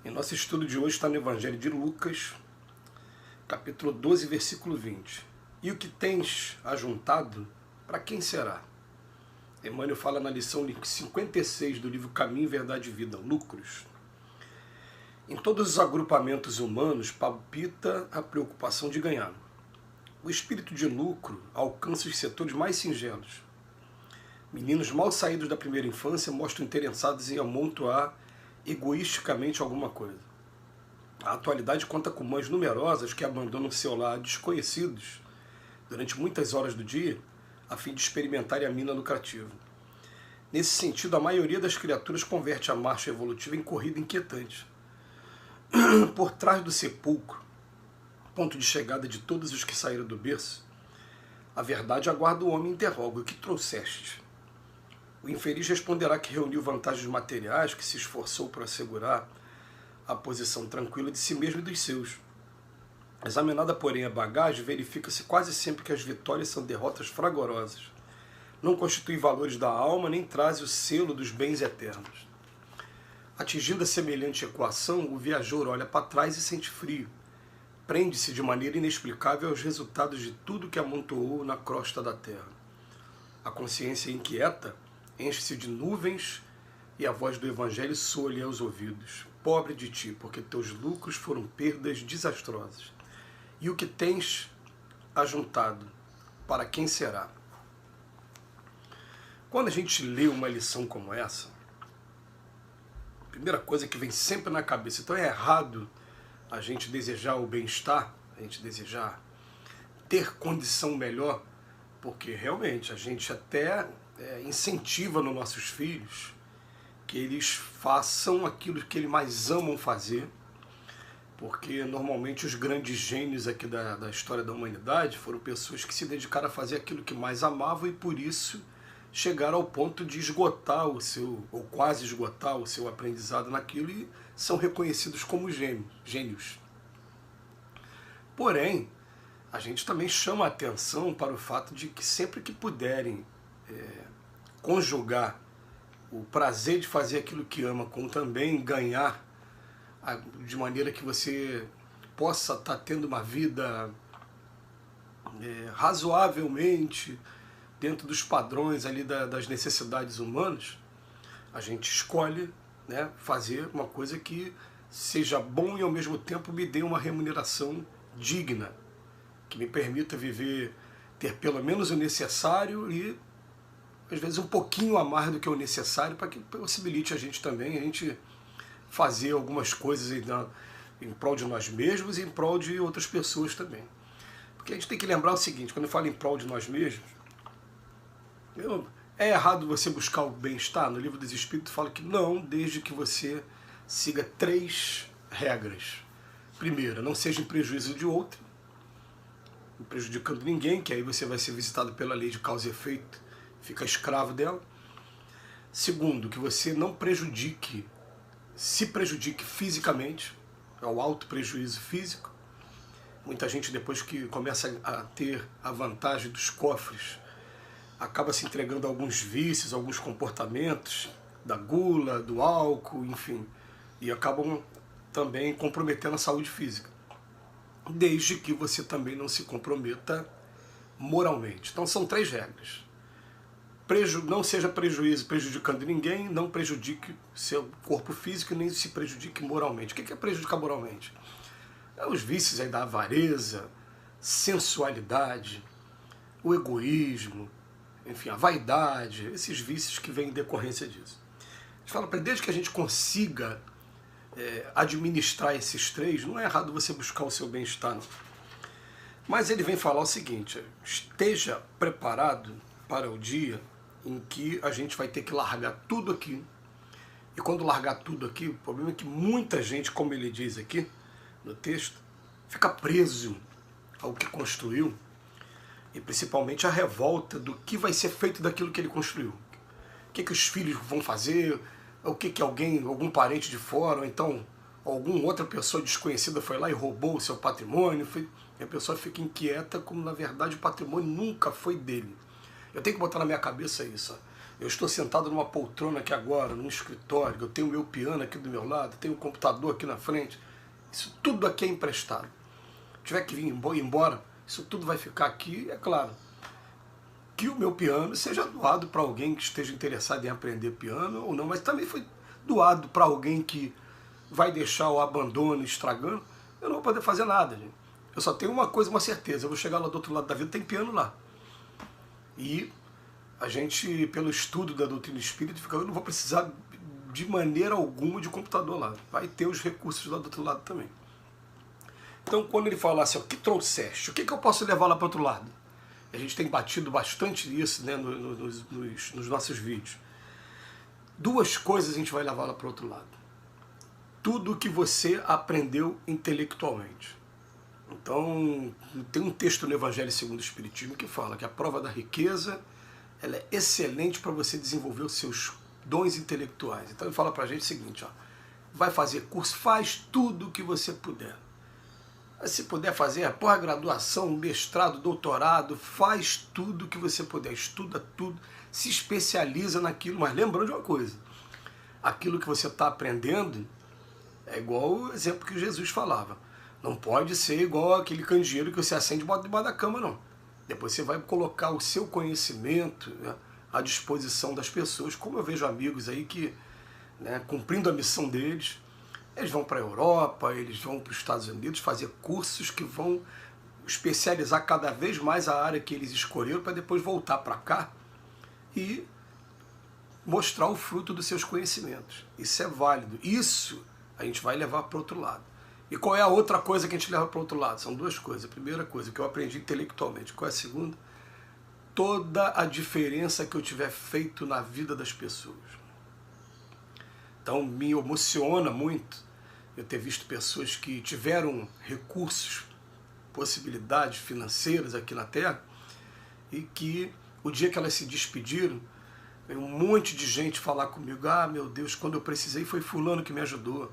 E nosso estudo de hoje está no Evangelho de Lucas, capítulo 12, versículo 20. E o que tens ajuntado, para quem será? Emmanuel fala na lição 56 do livro Caminho, Verdade e Vida, Lucros. Em todos os agrupamentos humanos palpita a preocupação de ganhar. O espírito de lucro alcança os setores mais singelos. Meninos mal saídos da primeira infância mostram interessados em amontoar egoisticamente alguma coisa. A atualidade conta com mães numerosas que abandonam seu lar a desconhecidos durante muitas horas do dia a fim de experimentarem a mina lucrativa. Nesse sentido, a maioria das criaturas converte a marcha evolutiva em corrida inquietante. Por trás do sepulcro, ponto de chegada de todos os que saíram do berço, a verdade aguarda o homem e interroga: o que trouxeste? O infeliz responderá que reuniu vantagens materiais, que se esforçou para assegurar a posição tranquila de si mesmo e dos seus. Examinada, porém, a bagagem, verifica-se quase sempre que as vitórias são derrotas fragorosas. Não constituem valores da alma, nem trazem o selo dos bens eternos. Atingindo a semelhante equação, o viajor olha para trás e sente frio. Prende-se de maneira inexplicável aos resultados de tudo que amontoou na crosta da terra. A consciência inquieta enche-se de nuvens e a voz do Evangelho soa-lhe aos ouvidos: pobre de ti, porque teus lucros foram perdas desastrosas. E o que tens ajuntado, para quem será? Quando a gente lê uma lição como essa, a primeira coisa que vem sempre na cabeça: então é errado a gente desejar o bem-estar, a gente desejar ter condição melhor, porque realmente a gente até incentiva nos nossos filhos que eles façam aquilo que eles mais amam fazer, porque normalmente os grandes gênios aqui da história da humanidade foram pessoas que se dedicaram a fazer aquilo que mais amavam e por isso chegaram ao ponto de esgotar o seu, ou quase esgotar o seu aprendizado naquilo e são reconhecidos como gênios. Porém, a gente também chama a atenção para o fato de que sempre que puderem conjugar o prazer de fazer aquilo que ama com também ganhar, de maneira que você possa estar tendo uma vida razoavelmente dentro dos padrões ali das necessidades humanas, a gente escolhe, né, fazer uma coisa que seja bom e ao mesmo tempo me dê uma remuneração digna, que me permita viver, ter pelo menos o necessário e às vezes um pouquinho a mais do que o necessário, para que possibilite a gente também, a gente fazer algumas coisas em prol de nós mesmos e em prol de outras pessoas também. Porque a gente tem que lembrar o seguinte: quando eu falo em prol de nós mesmos, é errado você buscar o bem-estar? No Livro dos Espíritos fala que não, desde que você siga 3 regras. Primeira, não seja em prejuízo de outro, não prejudicando ninguém, que aí você vai ser visitado pela lei de causa e efeito, fica escravo dela. Segundo, que você não se prejudique fisicamente, é o alto prejuízo físico. Muita gente, depois que começa a ter a vantagem dos cofres, acaba se entregando a alguns vícios, alguns comportamentos, da gula, do álcool, enfim, e acabam também comprometendo a saúde física, desde que você também não se comprometa moralmente. Então são 3 regras. Não seja prejudicando ninguém, não prejudique seu corpo físico e nem se prejudique moralmente. O que é prejudicar moralmente? Os vícios aí da avareza, sensualidade, o egoísmo, enfim, a vaidade, esses vícios que vêm em decorrência disso. A gente fala para desde que a gente consiga administrar esses 3, não é errado você buscar o seu bem-estar, não. Mas ele vem falar o seguinte: esteja preparado para o dia em que a gente vai ter que largar tudo aqui. E quando largar tudo aqui, o problema é que muita gente, como ele diz aqui no texto, fica preso ao que construiu, e principalmente a revolta do que vai ser feito daquilo que ele construiu. O que os filhos vão fazer, o que algum parente de fora, ou então alguma outra pessoa desconhecida foi lá e roubou o seu patrimônio, e a pessoa fica inquieta, como na verdade o patrimônio nunca foi dele. Eu tenho que botar na minha cabeça isso. Eu estou sentado numa poltrona aqui agora, num escritório, eu tenho o meu piano aqui do meu lado, tenho um computador aqui na frente. Isso tudo aqui é emprestado. Se tiver que vir embora, isso tudo vai ficar aqui, é claro. Que o meu piano seja doado para alguém que esteja interessado em aprender piano ou não, mas também foi doado para alguém que vai deixar o abandono estragando. Eu não vou poder fazer nada, gente. Eu só tenho uma coisa, uma certeza, eu vou chegar lá do outro lado da vida, tem piano lá. E a gente, pelo estudo da doutrina espírita, fica, eu não vou precisar de maneira alguma de computador lá. Vai ter os recursos lá do outro lado também. Então, quando ele fala assim, o que trouxeste? O que eu posso levar lá para o outro lado? A gente tem batido bastante nisso, né, nos nossos vídeos. Duas coisas a gente vai levar lá para o outro lado. Tudo que você aprendeu intelectualmente. Então, tem um texto no Evangelho segundo o Espiritismo que fala que a prova da riqueza ela é excelente para você desenvolver os seus dons intelectuais. Então ele fala para a gente o seguinte, ó, vai fazer curso, faz tudo o que você puder. Se puder fazer a pós-graduação, mestrado, doutorado, faz tudo o que você puder, estuda tudo, se especializa naquilo, mas lembrando de uma coisa, aquilo que você está aprendendo é igual o exemplo que Jesus falava. Não pode ser igual aquele candeeiro que você acende e bota debaixo da cama, não. Depois você vai colocar o seu conhecimento, né, à disposição das pessoas, como eu vejo amigos aí que, né, cumprindo a missão deles, eles vão para a Europa, eles vão para os Estados Unidos fazer cursos que vão especializar cada vez mais a área que eles escolheram para depois voltar para cá e mostrar o fruto dos seus conhecimentos. Isso é válido. Isso a gente vai levar para o outro lado. E qual é a outra coisa que a gente leva para o outro lado? São duas coisas. A primeira coisa que eu aprendi intelectualmente. Qual é a segunda? Toda a diferença que eu tiver feito na vida das pessoas. Então me emociona muito eu ter visto pessoas que tiveram recursos, possibilidades financeiras aqui na Terra e que o dia que elas se despediram, veio um monte de gente falar comigo, ah, meu Deus, quando eu precisei foi fulano que me ajudou.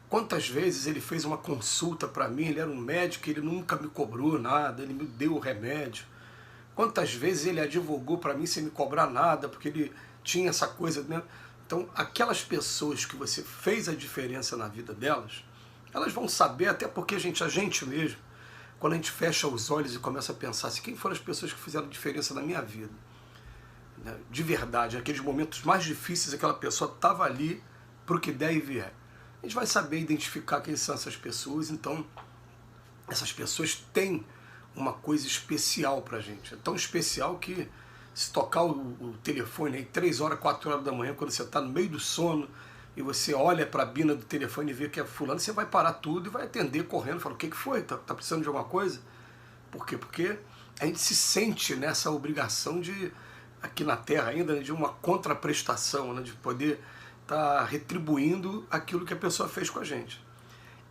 Quantas vezes ele fez uma consulta para mim, ele era um médico, ele nunca me cobrou nada, ele me deu o remédio. Quantas vezes ele advogou para mim sem me cobrar nada, porque ele tinha essa coisa dentro. Então, aquelas pessoas que você fez a diferença na vida delas, elas vão saber, até porque a gente mesmo, quando a gente fecha os olhos e começa a pensar assim, quem foram as pessoas que fizeram diferença na minha vida? De verdade, naqueles momentos mais difíceis, aquela pessoa estava ali para o que der e vier. A gente vai saber identificar quem são essas pessoas, então essas pessoas têm uma coisa especial para a gente. É tão especial que se tocar o telefone aí 3 horas, 4 horas da manhã, quando você está no meio do sono e você olha para a bina do telefone e vê que é fulano, você vai parar tudo e vai atender correndo, fala, o que foi? Tá precisando de alguma coisa? Por quê? Porque a gente se sente nessa obrigação de, aqui na Terra ainda, de uma contraprestação, né, de poder estar retribuindo aquilo que a pessoa fez com a gente.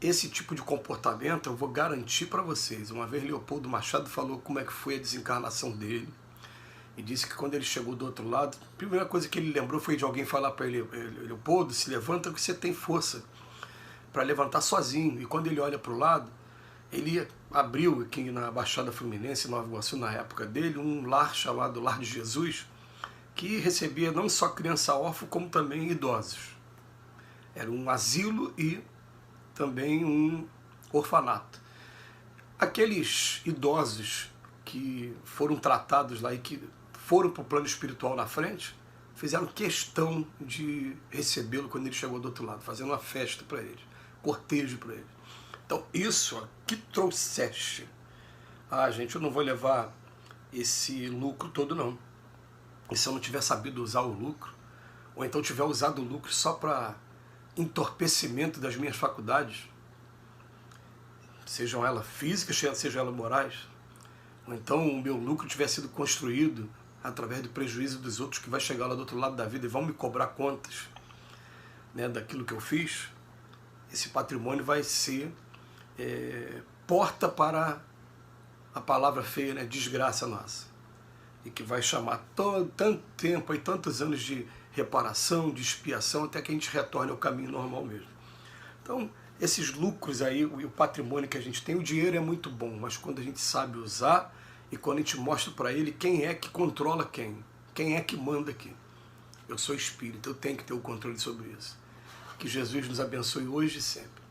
Esse tipo de comportamento eu vou garantir para vocês. Uma vez Leopoldo Machado falou como é que foi a desencarnação dele e disse que quando ele chegou do outro lado, a primeira coisa que ele lembrou foi de alguém falar para ele, Leopoldo, se levanta que você tem força para levantar sozinho. E quando ele olha para o lado, ele abriu aqui na Baixada Fluminense, Nova Iguaçu, na época dele, um lar chamado Lar de Jesus, que recebia não só criança órfã, como também idosos. Era um asilo e também um orfanato. Aqueles idosos que foram tratados lá e que foram para o plano espiritual na frente, fizeram questão de recebê-lo quando ele chegou do outro lado, fazendo uma festa para ele, cortejo para ele. Então, isso, ó, que trouxeste. Ah, gente, eu não vou levar esse lucro todo, não. E se eu não tiver sabido usar o lucro, ou então tiver usado o lucro só para entorpecimento das minhas faculdades, sejam elas físicas, sejam elas morais, ou então o meu lucro tiver sido construído através do prejuízo dos outros que vai chegar lá do outro lado da vida e vão me cobrar contas, né, daquilo que eu fiz, esse patrimônio vai ser porta para a palavra feia, né, desgraça nossa. E que vai chamar tanto tempo e tantos anos de reparação, de expiação, até que a gente retorne ao caminho normal mesmo. Então, esses lucros aí, o patrimônio que a gente tem, o dinheiro é muito bom, mas quando a gente sabe usar e quando a gente mostra para ele quem é que controla quem é que manda aqui. Eu sou espírito, eu tenho que ter o controle sobre isso. Que Jesus nos abençoe hoje e sempre.